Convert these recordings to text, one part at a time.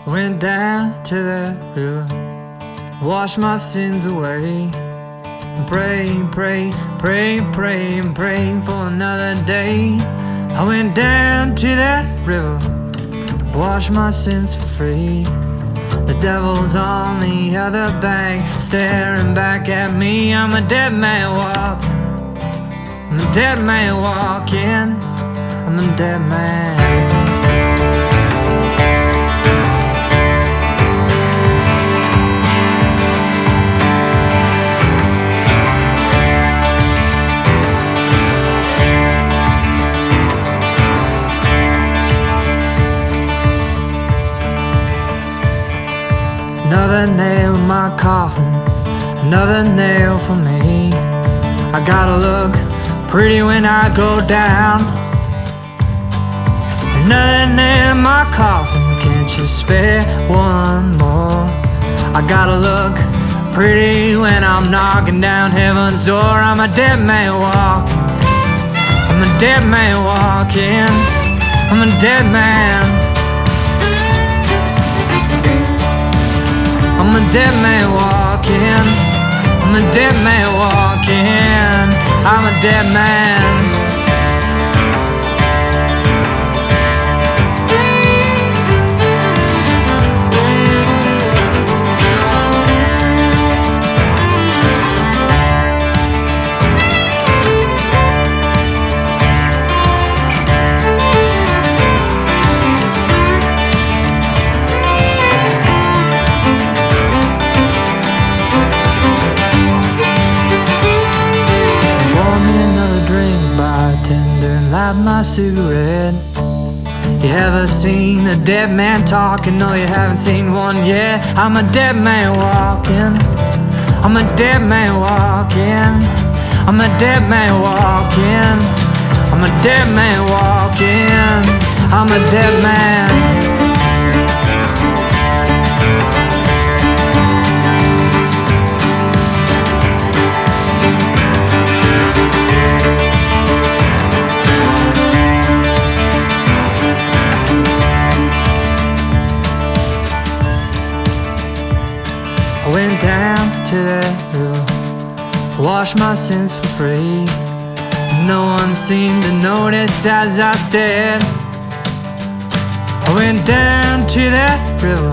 Went down to that river, washed my sins away, and pray, pray, pray, pray, and pray for another day. I went down to that river, washed my sins for free. The devil's on the other bank, staring back at me. I'm a dead man walking, I'm a dead man walking, I'm a dead man. Another nail in my coffin, another nail for me. I gotta look pretty when I go down. Another nail in my coffin, can't you spare one more? I gotta look pretty when I'm knocking down heaven's door. I'm a dead man walking, I'm a dead man walking, I'm a dead man. I'm a dead man walking, I'm a dead man walking, I'm a dead man. Light my cigarette. You ever seen a dead man talking? No, you haven't seen one yet. I'm a dead man walking, I'm a dead man walking, I'm a dead man walking, I'm a dead man walking, I'm a dead man. I went down to that river, washed my sins for free. No one seemed to notice as I stared. I went down to that river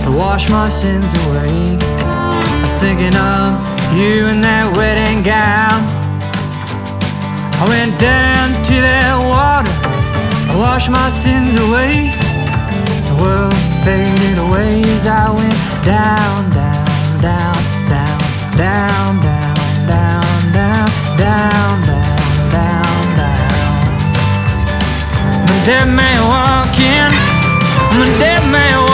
to wash my sins away. I was thinking of you in that wedding gown. I went down to that water to wash my sins away. The world faded away as I went down, down, down, down, down, down, down, down, down, down, down, down. I'm a dead man walking, I'm a dead man walking.